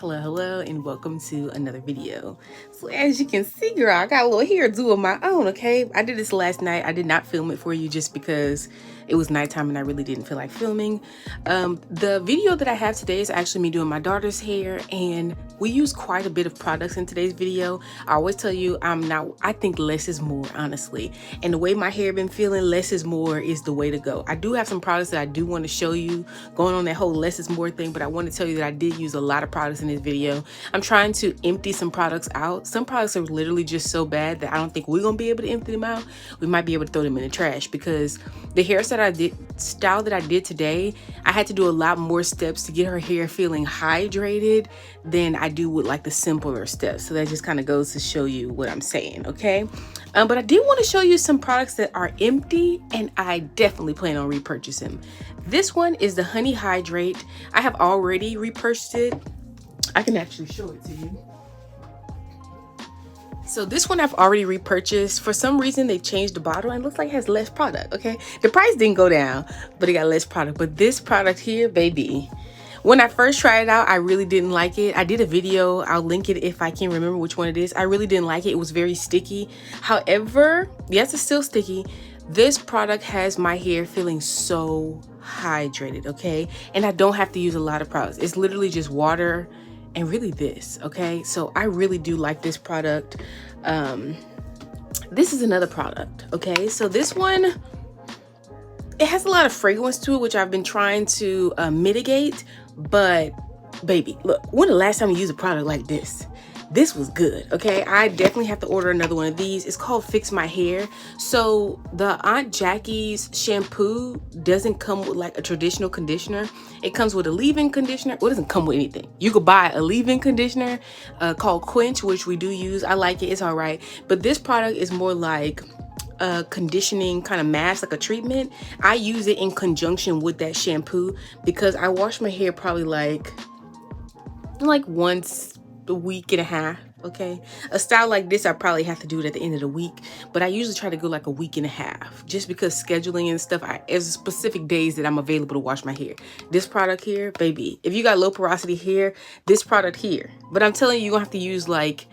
Hello, and welcome to another video. So as you can see, girl, I got a little hairdo of my own, okay? I did this last night. I did not film it for you just because it was nighttime and I really didn't feel like filming. The video that I have today is actually me doing my daughter's hair, and we use quite a bit of products in today's video. I always tell you, I think less is more, honestly. And the way my hair been feeling, less is more is the way to go. I do have some products that I do want to show you going on that whole less is more thing, but I want to tell you that I did use a lot of products in this video. I'm trying to empty some products out. Some products are literally just so bad that I don't think we're gonna be able to empty them out. We might be able to throw them in the trash, because the style that I did today, I had to do a lot more steps to get her hair feeling hydrated than I do with like the simpler steps. So that just kind of goes to show you what I'm saying, okay? But I did want to show you some products that are empty, and I definitely plan on repurchasing. This one is the Honey Hydrate. I have already repurchased it. I can actually show it to you. So this one I've already repurchased. For some reason they changed the bottle and it looks like it has less product, okay? The price didn't go down, but it got less product. But this product here, baby, when I first tried it out, I really didn't like it. I did a video, I'll link it if I can remember which one it is. I really didn't like it. It was very sticky. However, yes, it's still sticky. This product has my hair feeling so hydrated, okay? And I don't have to use a lot of products. It's literally just water and really this, okay? So I really do like this product. This is another product, okay? So this one, it has a lot of fragrance to it, which I've been trying to mitigate. But baby, look, when the last time you used a product like this? This was good, okay? I definitely have to order another one of these. It's called Fix My Hair. So the Aunt Jackie's shampoo doesn't come with like a traditional conditioner. It comes with a leave-in conditioner. Well, it doesn't come with anything. You could buy a leave-in conditioner called Quench, which we do use. I like it, it's all right. But this product is more like a conditioning kind of mask, like a treatment. I use it in conjunction with that shampoo because I wash my hair probably like once a week and a half, okay? A style like this I probably have to do it at the end of the week, but I usually try to go like a week and a half, just because scheduling and stuff, there's specific days that I'm available to wash my hair. This product here, baby, if you got low porosity hair, this product here. But I'm telling you, you're gonna have to use like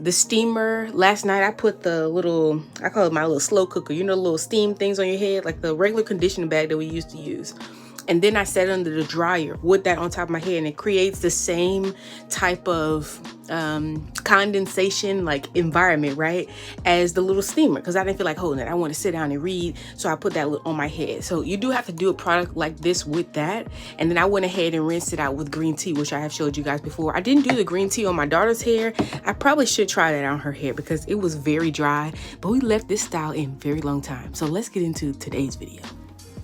the steamer. Last night I put the little, I call it my little slow cooker, you know, the little steam things on your head, like the regular conditioning bag that we used to use. And then I set it under the dryer with that on top of my hair, and it creates the same type of condensation like environment, right, as the little steamer, because I didn't feel like holding it. I want to sit down and read, so I put that on my head. So you do have to do a product like this with that. And then I went ahead and rinsed it out with green tea, which I have showed you guys before. I didn't do the green tea on my daughter's hair. I probably should try that on her hair because it was very dry, but we left this style in a very long time. So let's get into today's video.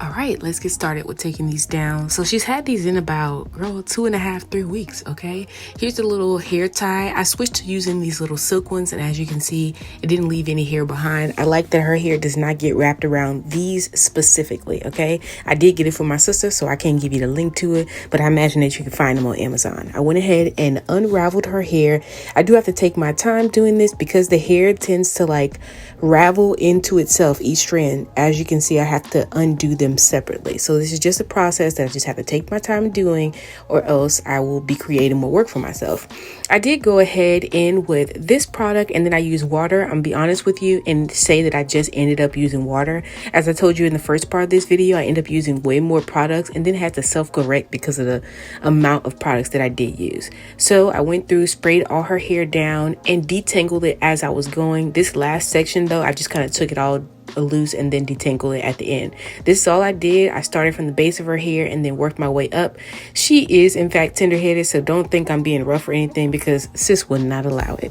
All right, let's get started with taking these down. So she's had these in about, girl, 2.5, 3 weeks, okay? Here's the little hair tie. I switched to using these little silk ones, and as you can see, it didn't leave any hair behind. I like that her hair does not get wrapped around these specifically, okay? I did get it from my sister, so I can't give you the link to it, but I imagine that you can find them on Amazon. I went ahead and unraveled her hair. I do have to take my time doing this because the hair tends to like ravel into itself, each strand. As you can see, I have to undo them separately. So this is just a process that I just have to take my time doing, or else I will be creating more work for myself. I did go ahead in with this product, and then I use water. I'm gonna be honest with you and say that I just ended up using water. As I told you in the first part of this video, I ended up using way more products and then had to self-correct because of the amount of products that I did use. So I went through, sprayed all her hair down, and detangled it as I was going. This last section though, I just kind of took it all loose and then detangle it at the end. This is all I did. I started from the base of her hair and then worked my way up. She is in fact tender-headed, so don't think I'm being rough or anything, because sis would not allow it.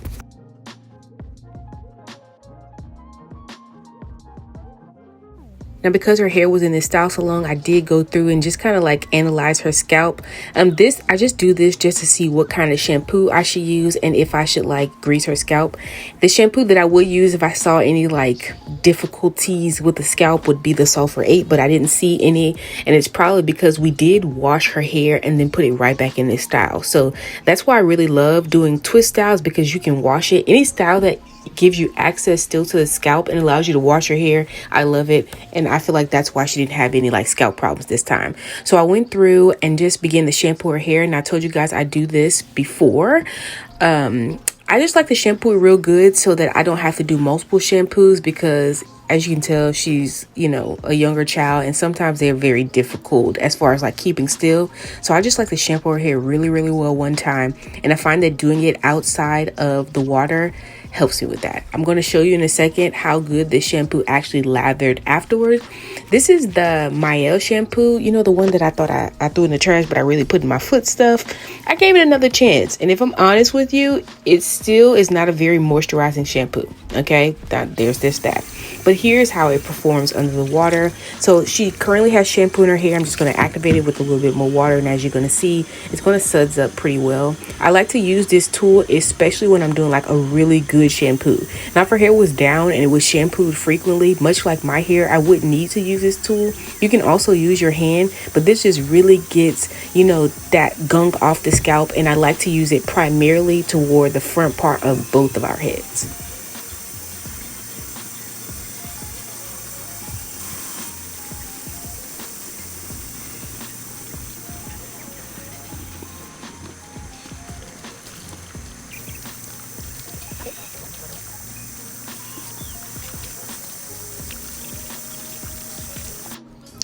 Now, because her hair was in this style so long, I did go through and just kind of like analyze her scalp. I just do this just to see what kind of shampoo I should use and if I should like grease her scalp. The shampoo that I would use if I saw any like difficulties with the scalp would be the Sulfur 8, but I didn't see any, and it's probably because we did wash her hair and then put it right back in this style. So that's why I really love doing twist styles, because you can wash it. Any style that gives you access still to the scalp and allows you to wash your hair. I love it. And I feel like that's why she didn't have any like scalp problems this time. So I went through and just began to shampoo her hair. And I told you guys I do this before. I just like to shampoo it real good so that I don't have to do multiple shampoos, because as you can tell, she's, you know, a younger child, and sometimes they're very difficult as far as like keeping still. So I just like to shampoo her hair really, really well one time. And I find that doing it outside of the water helps me with that. I'm going to show you in a second how good this shampoo actually lathered afterwards. This is the Mael shampoo, you know, the one that I thought I threw in the trash, but I really put in my foot stuff. I gave it another chance, and if I'm honest with you, it still is not a very moisturizing shampoo. Okay, there's that. But here's how it performs under the water. So she currently has shampoo in her hair. I'm just going to activate it with a little bit more water, and as you're going to see, it's going to suds up pretty well. I like to use this tool especially when I'm doing like a really good shampoo. Now if her hair was down and it was shampooed frequently, much like my hair, I wouldn't need to use this tool. You can also use your hand, but this just really gets, you know, that gunk off the scalp, and I like to use it primarily toward the front part of both of our heads.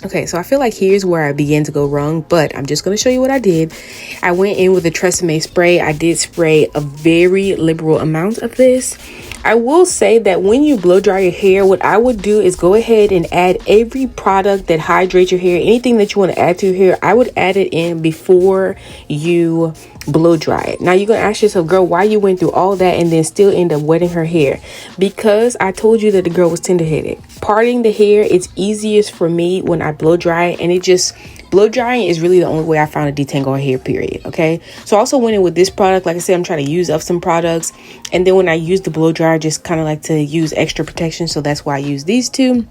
Okay, so I feel like here's where I began to go wrong, but I'm just going to show you what I did. I went in with a Tresemme spray. I did spray a very liberal amount of this. I will say that when you blow dry your hair, what I would do is go ahead and add every product that hydrates your hair. Anything that you want to add to your hair, I would add it in before you blow dry it. Now you're gonna ask yourself, girl, why you went through all that and then still end up wetting her hair? Because I told you that the girl was tender-headed. Parting the hair, it's easiest for me when I blow dry it, and it just blow drying is really the only way I found to detangle her hair, period. Okay, so I also went in with this product. Like I said, I'm trying to use up some products, and then when I use the blow dryer, I just kind of like to use extra protection, so that's why I use these two.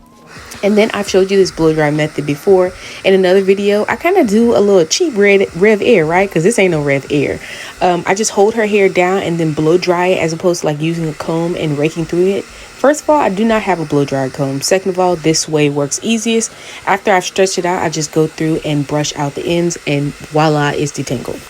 And then I've showed you this blow dry method before in another video. I kind of do a little cheap Rev Air, right? Because this ain't no Rev Air. I just hold her hair down and then blow dry it, as opposed to like using a comb and raking through it. First of all, I do not have a blow dryer comb. Second of all, this way works easiest. After I've stretched it out, I just go through and brush out the ends, and voila, it's detangled.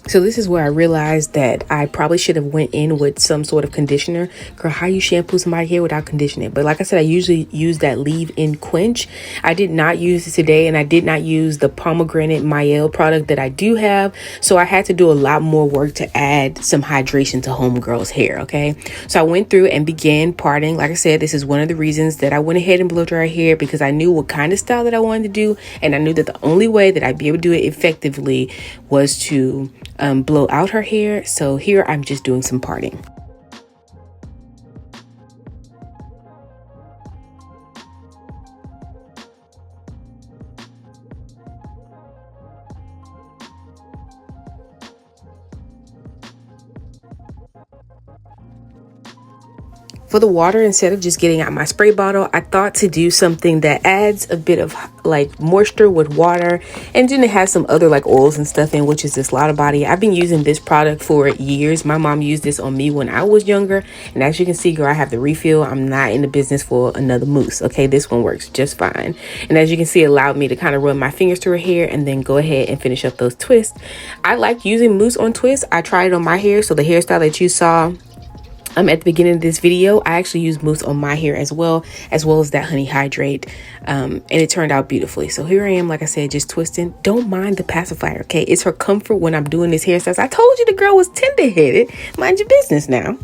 So this is where I realized that I probably should have went in with some sort of conditioner. Girl, how you shampoo somebody's hair without conditioning? But like I said, I usually use that leave-in quench. I did not use it today, and I did not use the pomegranate Mael product that I do have. So I had to do a lot more work to add some hydration to homegirl's hair, okay? So I went through and began parting. Like I said, this is one of the reasons that I went ahead and blow dry her hair, because I knew what kind of style that I wanted to do, and I knew that the only way that I'd be able to do it effectively was to blow out her hair. So here I'm just doing some parting. For the water, instead of just getting out my spray bottle, I thought to do something that adds a bit of like moisture with water, and then it has some other like oils and stuff in, which is this Lotta Body. I've been using this product for years. My mom used this on me when I was younger, and as you can see, girl, I have the refill. I'm not in the business for another mousse. Okay, this one works just fine, and as you can see, it allowed me to kind of run my fingers through her hair and then go ahead and finish up those twists. I like using mousse on twists. I tried it on my hair, so the hairstyle that you saw at the beginning of this video, I actually used mousse on my hair as well as that honey hydrate, and it turned out beautifully. So here I am, like I said, just twisting. Don't mind the pacifier, okay? It's her comfort when I'm doing this hairstyle. I told you the girl was tender-headed. Mind your business now.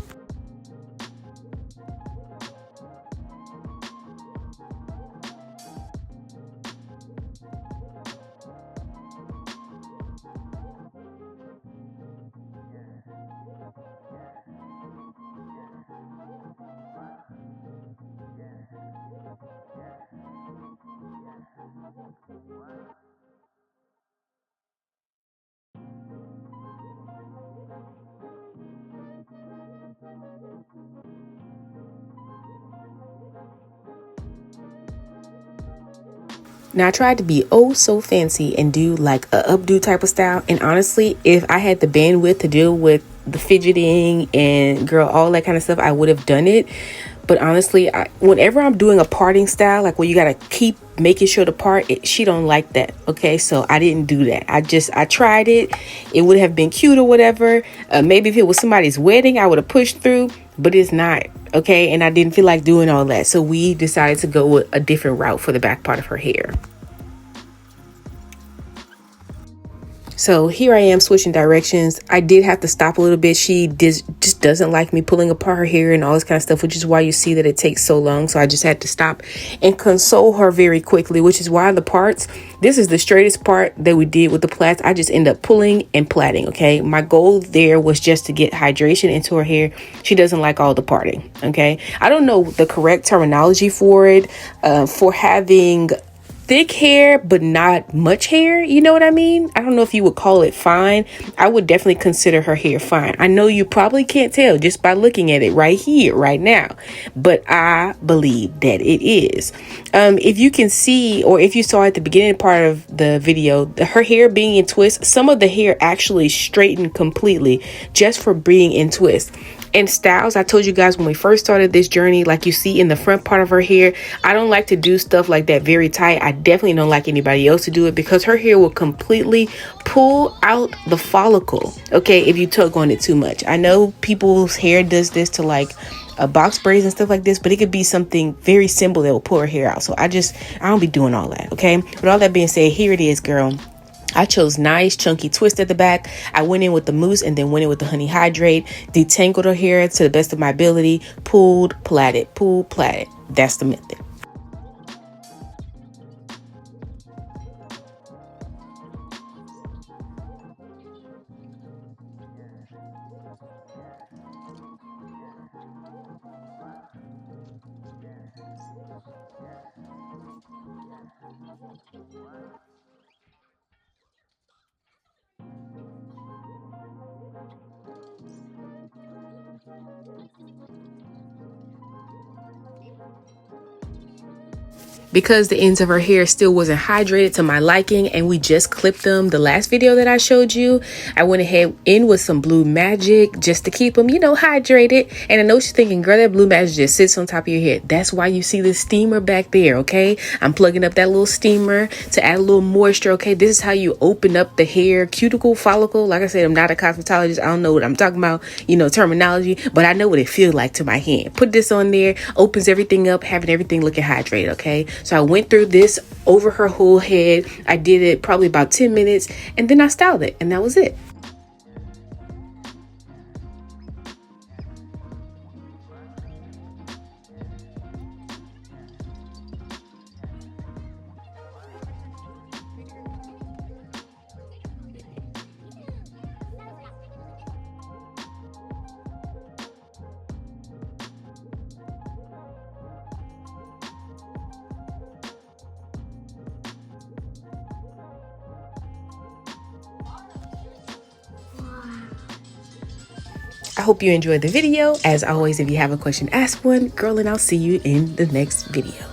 Now I tried to be oh so fancy and do like a updo type of style. And honestly, if I had the bandwidth to deal with the fidgeting and girl, all that kind of stuff, I would have done it. But honestly, whenever I'm doing a parting style, like where you gotta keep making sure to part, she don't like that. Okay, so I didn't do that. I tried it. It would have been cute or whatever. Maybe if it was somebody's wedding, I would have pushed through. But it's not. Okay, and I didn't feel like doing all that, so we decided to go with a different route for the back part of her hair. So here I am switching directions. I did have to stop a little bit. She just doesn't like me pulling apart her hair and all this kind of stuff, which is why you see that it takes so long. So I just had to stop and console her very quickly, which is why the parts, this is the straightest part that we did with the plaits. I just end up pulling and plaiting. Okay. My goal there was just to get hydration into her hair. She doesn't like all the parting. Okay. I don't know the correct terminology for it, for having thick hair but not much hair, you know what I mean? I don't know if you would call it fine. I would definitely consider her hair fine. I know you probably can't tell just by looking at it right here right now, but I believe that it is. If you can see, or if you saw at the beginning part of the video, her hair being in twist, some of the hair actually straightened completely just for being in twist. And styles, I told you guys when we first started this journey, like you see in the front part of her hair, I don't like to do stuff like that very tight. I definitely don't like anybody else to do it because her hair will completely pull out the follicle, okay, if you tug on it too much. I know people's hair does this to like box braids and stuff like this, but it could be something very simple that will pull her hair out. So I don't be doing all that, okay? With all that being said, here it is, girl. I chose nice chunky twist at the back. I went in with the mousse and then went in with the honey hydrate, detangled her hair to the best of my ability, pulled, plaited, pulled, plaited. That's the method. Because the ends of her hair still wasn't hydrated to my liking and we just clipped them the last video that I showed you, I went ahead in with some Blue Magic just to keep them, hydrated. And I know she's thinking, girl, that Blue Magic just sits on top of your head. That's why you see the steamer back there, okay? I'm plugging up that little steamer to add a little moisture, okay? This is how you open up the hair cuticle follicle. Like I said, I'm not a cosmetologist. I don't know what I'm talking about, terminology, but I know what it feels like to my hand. Put this on there, opens everything up, having everything looking hydrated, okay? So I went through this over her whole head. I did it probably about 10 minutes and then I styled it and that was it. I hope you enjoyed the video. As always, if you have a question, ask one, girl, and I'll see you in the next video.